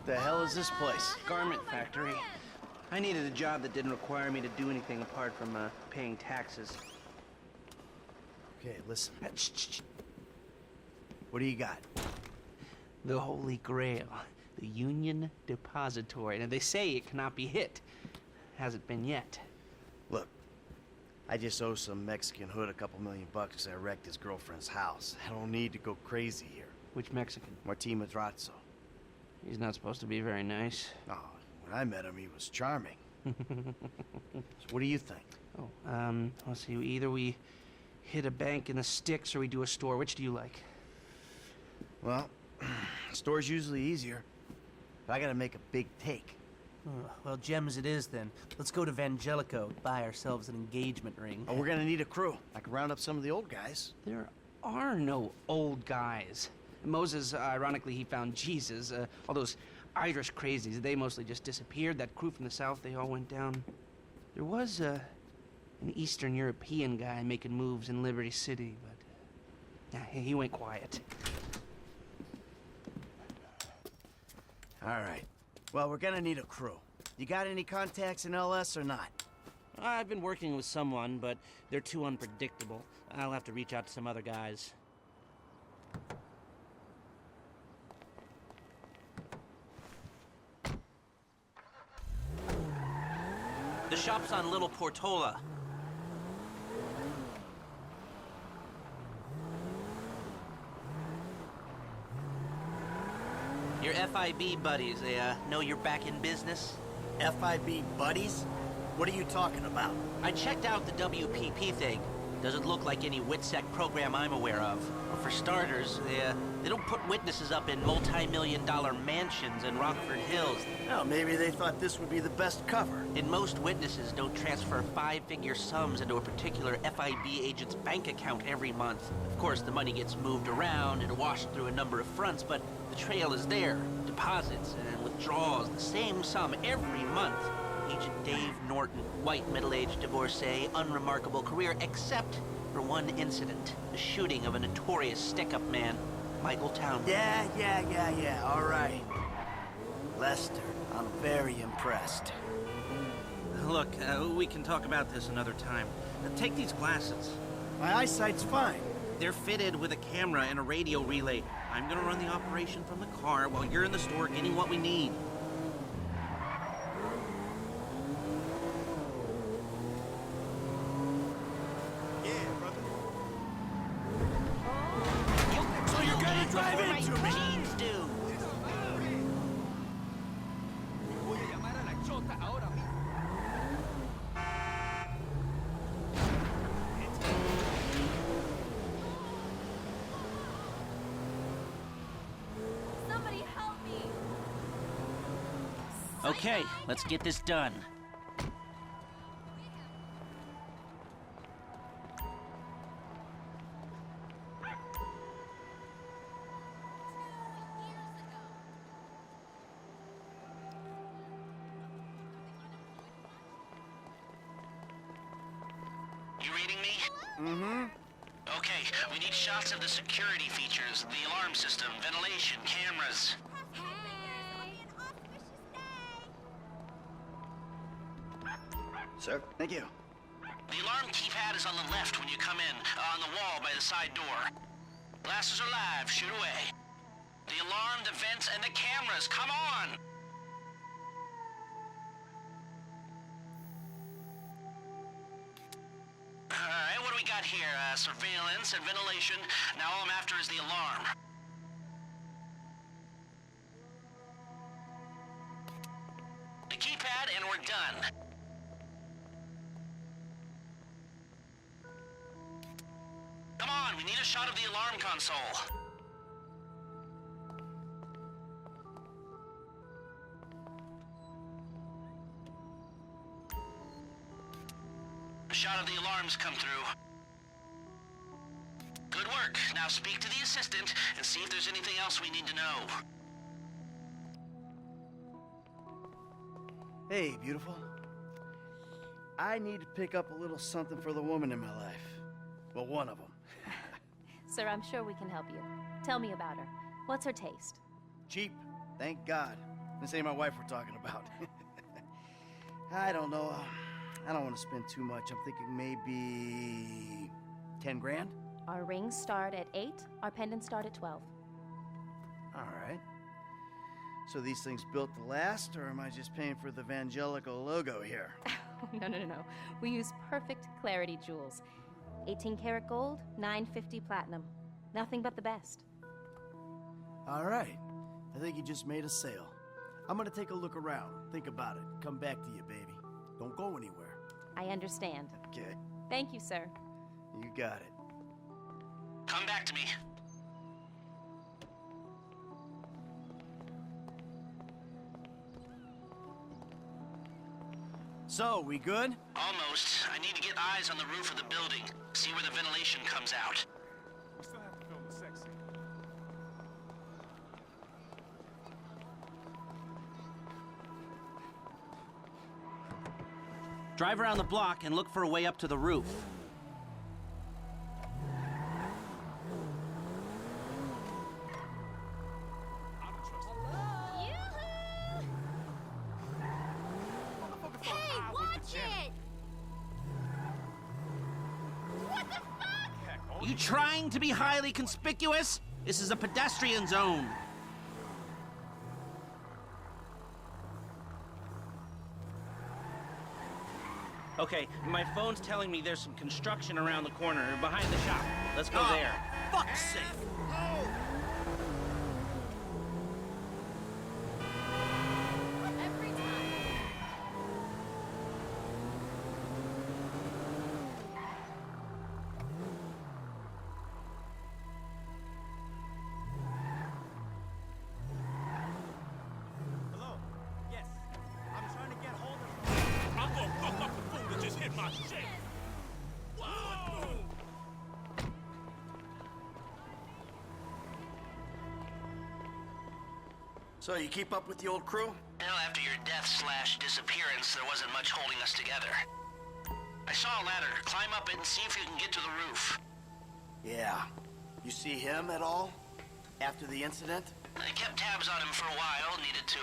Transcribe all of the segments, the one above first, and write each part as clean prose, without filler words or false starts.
The hell is this place? Garment factory. I needed a job that didn't require me to do anything apart from paying taxes. Okay, listen. What do you got? The Holy Grail. The Union Depository. And they say it cannot be hit. Hasn't been yet. Look, I just owe some Mexican hood a couple $1 million because I wrecked his girlfriend's house. I don't need to go crazy here. Which Mexican? Martin Madrazo. He's not supposed to be very nice. Oh, when I met him, he was charming. So what do you think? Oh, let's see. Either we hit a bank in the sticks or we do a store. Which do you like? Well, store's usually easier. But I gotta make a big take. Well, gems it is then. Let's go to Vangelico, buy ourselves an engagement ring. Oh, we're gonna need a crew. I can round up some of the old guys. There are no old guys. Moses, ironically, he found Jesus. All those Irish crazies, they mostly just disappeared. That crew from the south, they all went down. There was an Eastern European guy making moves in Liberty City, but he went quiet. All right. Well, we're gonna need a crew. You got any contacts in LS or not? I've been working with someone, but they're too unpredictable. I'll have to reach out to some other guys. The shop's on Little Portola. Your FIB buddies, they know you're back in business? FIB buddies? What are you talking about? I checked out the WPP thing. Doesn't look like any WITSEC program I'm aware of. Well, for starters, they don't put witnesses up in multi-million-dollar mansions in Rockford Hills. Well, maybe they thought this would be the best cover. And most witnesses don't transfer five-figure sums into a particular FIB agent's bank account every month. Of course, the money gets moved around and washed through a number of fronts, but the trail is there. Deposits and withdrawals, the same sum every month. Agent Dave Norton, white, middle-aged divorcee, unremarkable career, except for one incident. The shooting of a notorious stick-up man, Michael Townley. Yeah, all right. Lester, I'm very impressed. Look, we can talk about this another time. Take these glasses. My eyesight's fine. They're fitted with a camera and a radio relay. I'm gonna run the operation from the car while you're in the store getting what we need. So you're gonna drive into me? Jeans do. Somebody help me! Okay, let's get this done. You reading me? Mm-hmm. Okay, we need shots of the security features, the alarm system, ventilation, cameras. Sir, thank you. The alarm keypad is on the left when you come in, on the wall by the side door. Glasses are live, shoot away. The alarm, the vents, and the cameras, come on! Alright, what do we got here? Surveillance and ventilation. Now all I'm after is the alarm. The keypad, and we're done. Come on, we need a shot of the alarm console. A shot of the alarms come through. Good work. Now speak to the assistant and see if there's anything else we need to know. Hey, beautiful. I need to pick up a little something for the woman in my life. Well, one of them. Sir, I'm sure we can help you. Tell me about her. What's her taste? Cheap, thank God. This ain't my wife we're talking about. I don't know. I don't want to spend too much. I'm thinking maybe 10 grand? Our rings start at 8, our pendants start at 12. All right. So these things built to last, or am I just paying for the Evangelical logo here? No. We use perfect clarity jewels. 18 karat gold, 950 platinum. Nothing but the best. All right. I think you just made a sale. I'm gonna take a look around. Think about it. Come back to you, baby. Don't go anywhere. I understand. Okay. Thank you, sir. You got it. Come back to me. So, we good? Almost. I need to get eyes on the roof of the building. See where the ventilation comes out. We still have to film the sex scene. Drive around the block and look for a way up to the roof. I don't trust him. Motherfucker thought I was the janitor. What the fuck? Heck, all You these trying to be highly conspicuous? This is a pedestrian zone. Okay, my phone's telling me there's some construction around the corner behind the shop. Let's go there. Fuck's sake! Every time. Hello? Yes. I'm trying to get hold of... I'm gonna fuck up the fool that just hit my shit. Whoa! So, you keep up with the old crew? Well, after your death/disappearance, there wasn't much holding us together. I saw a ladder. Climb up it and see if you can get to the roof. Yeah. You see him at all? After the incident? I kept tabs on him for a while. Needed to,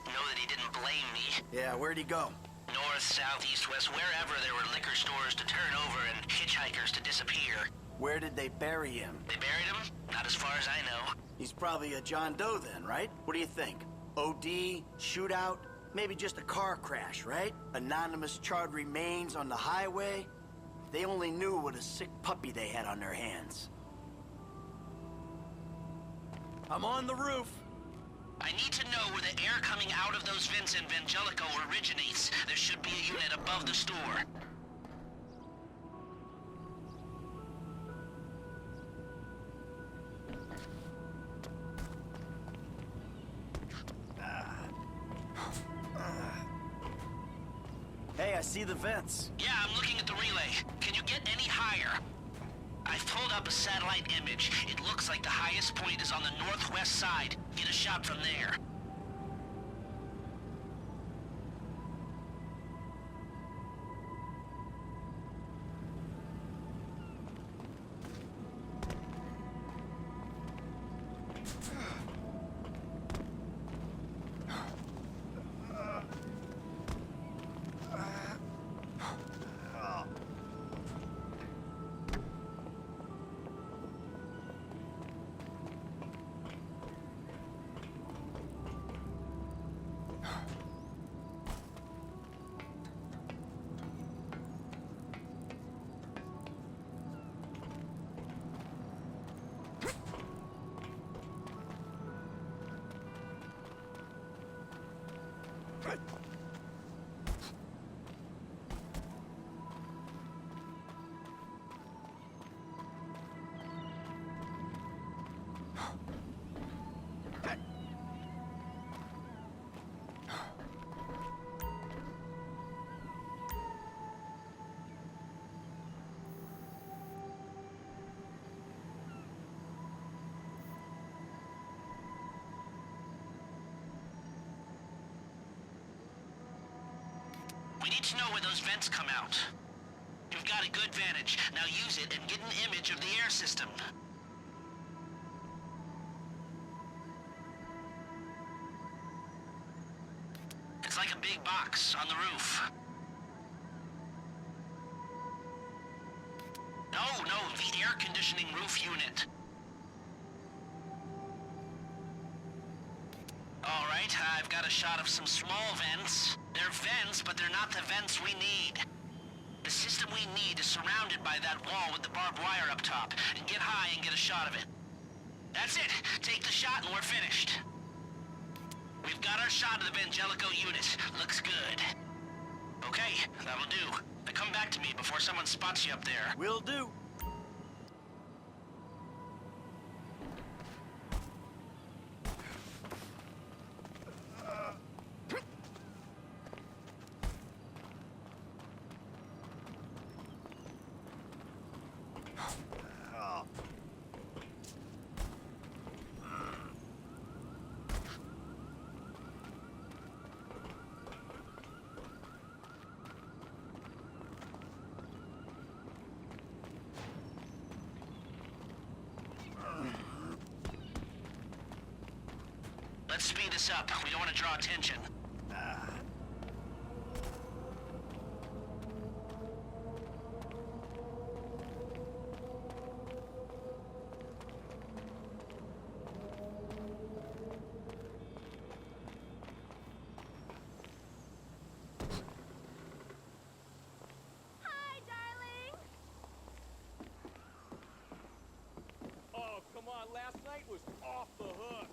know that he didn't blame me. Yeah, where'd he go? North, south, east, west, wherever there were liquor stores to turn over and hitchhikers to disappear. Where did they bury him? They buried him? Not as far as I know. He's probably a John Doe then, right? What do you think? OD? Shootout? Maybe just a car crash, right? Anonymous charred remains on the highway? They only knew what a sick puppy they had on their hands. I'm on the roof. I need to know where the air coming out of those vents in Vangelico originates. There should be a unit above the store. Hey, I see the vents. Yeah, I'm looking at the relay. Can you get any higher? I've pulled up a satellite image. It looks like the highest point is on the northwest side. Get a shot from there. We need to know where those vents come out. You've got a good vantage. Now use it and get an image of the air system. like a big box on the roof. No, the air conditioning roof unit. All right, I've got a shot of some small vents. They're vents, but they're not the vents we need. The system we need is surrounded by that wall with the barbed wire up top. And get high and get a shot of it. That's it. Take the shot and we're finished. We've got our shot of the Vangelico unit. Looks good. Okay, that'll do. Now come back to me before someone spots you up there. Will do. Let's speed this up. We don't want to draw attention. Hi, darling. Oh, come on, last night was off the hook.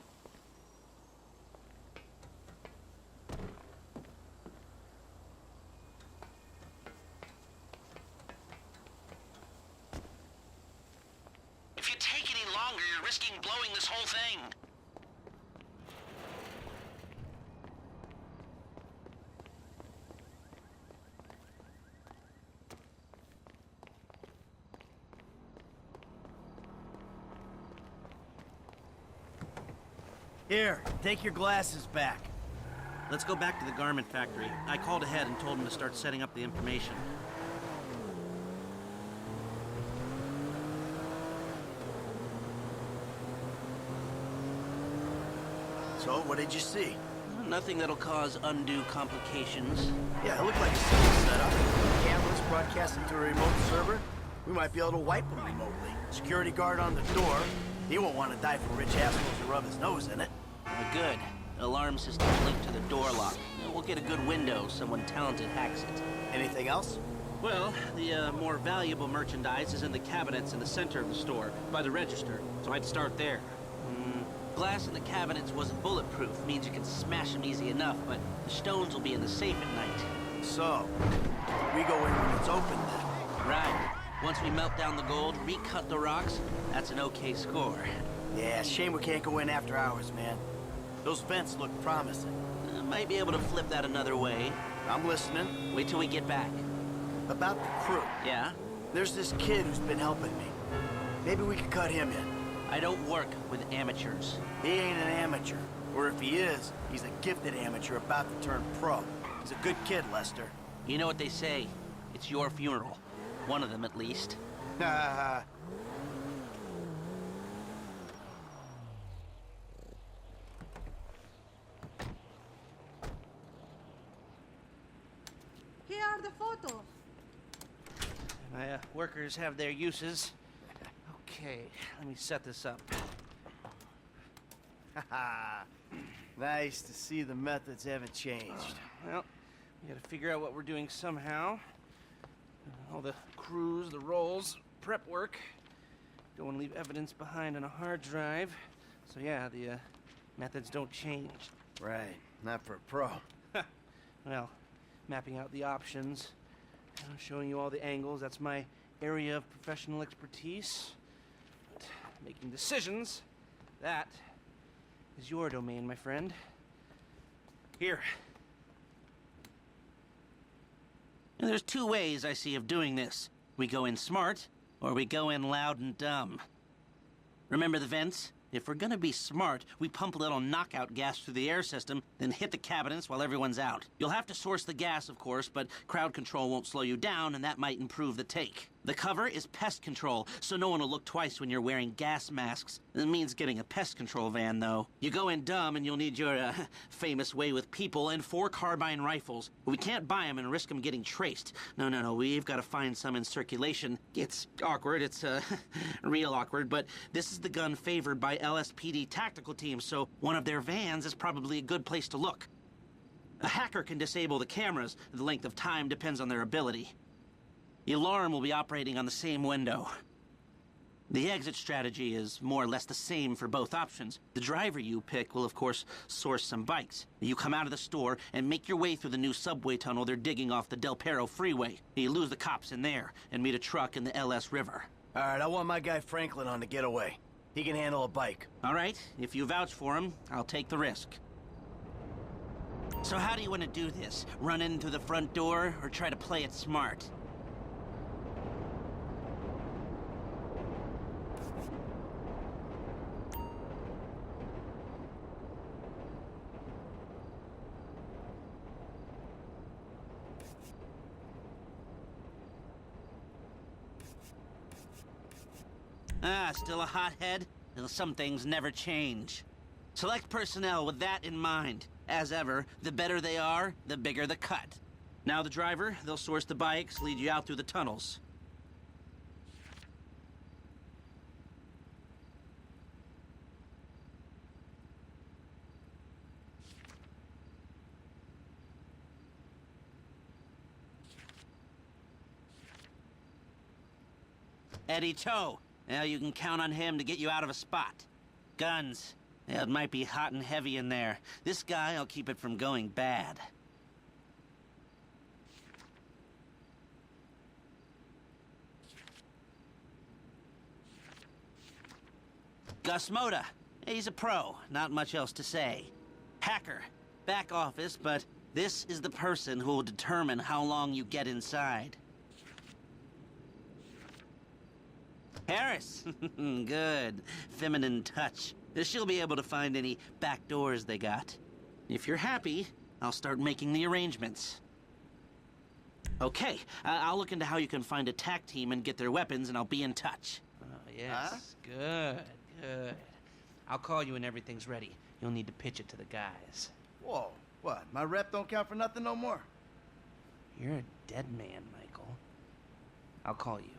If you take any longer, you're risking blowing this whole thing. Here, take your glasses back. Let's go back to the garment factory. I called ahead and told him to start setting up the information. So, what did you see? Nothing that'll cause undue complications. Yeah, it looked like a simple setup. Cameras broadcasting to a remote server. We might be able to wipe them remotely. Security guard on the door. He won't want to die for rich assholes to rub his nose in it. Good. Alarm system's linked to the door lock. We'll get a good window. Someone talented hacks it. Anything else? Well, the more valuable merchandise is in the cabinets in the center of the store, by the register, so I'd start there. Glass in the cabinets wasn't bulletproof, means you can smash them easy enough, but the stones will be in the safe at night. So, we go in when it's open then. Right. Once we melt down the gold, recut the rocks, that's an okay score. Yeah, shame we can't go in after hours, man. Those vents look promising. Might be able to flip that another way. I'm listening. Wait till we get back. About the crew. Yeah? There's this kid who's been helping me. Maybe we could cut him in. I don't work with amateurs. He ain't an amateur. Or if he is, he's a gifted amateur about to turn pro. He's a good kid, Lester. You know what they say. It's your funeral. One of them, at least. Ha Here are the photos. My workers have their uses. Okay, let me set this up. ha. Nice to see the methods haven't changed. Well, we gotta figure out what we're doing somehow. All the crews, the rolls, prep work. Don't want to leave evidence behind on a hard drive. So yeah, the methods don't change. Right, not for a pro. Well, mapping out the options, showing you all the angles. That's my area of professional expertise. But making decisions, that is your domain, my friend. Here. And there's two ways I see of doing this. We go in smart, or we go in loud and dumb. Remember the vents? If we're gonna be smart, we pump a little knockout gas through the air system, then hit the cabinets while everyone's out. You'll have to source the gas, of course, but crowd control won't slow you down, and that might improve the take. The cover is pest control, so no one will look twice when you're wearing gas masks. It means getting a pest control van, though. You go in dumb and you'll need your, famous way with people and 4 carbine rifles. We can't buy them and risk them getting traced. No, we've got to find some in circulation. It's awkward, it's, real awkward, but this is the gun favored by LSPD tactical teams, so one of their vans is probably a good place to look. A hacker can disable the cameras. The length of time depends on their ability. The alarm will be operating on the same window. The exit strategy is more or less the same for both options. The driver you pick will, of course, source some bikes. You come out of the store and make your way through the new subway tunnel they're digging off the Del Perro freeway. You lose the cops in there and meet a truck in the LS River. All right, I want my guy Franklin on the getaway. He can handle a bike. All right, if you vouch for him, I'll take the risk. So how do you want to do this? Run in through the front door or try to play it smart? Still a hothead? Well, some things never change. Select personnel with that in mind. As ever, the better they are, the bigger the cut. Now the driver, they'll source the bikes, lead you out through the tunnels. Eddie Tow. Well, you can count on him to get you out of a spot. Guns. Yeah, it might be hot and heavy in there. This guy will keep it from going bad. Gus Moda. He's a pro. Not much else to say. Hacker. Back office, but this is the person who will determine how long you get inside. Harris. Good. Feminine touch. She'll be able to find any back doors they got. If you're happy, I'll start making the arrangements. Okay, I'll look into how you can find a TAC team and get their weapons, and I'll be in touch. Oh, yes. Good. I'll call you when everything's ready. You'll need to pitch it to the guys. Whoa, what? My rep don't count for nothing no more? You're a dead man, Michael. I'll call you.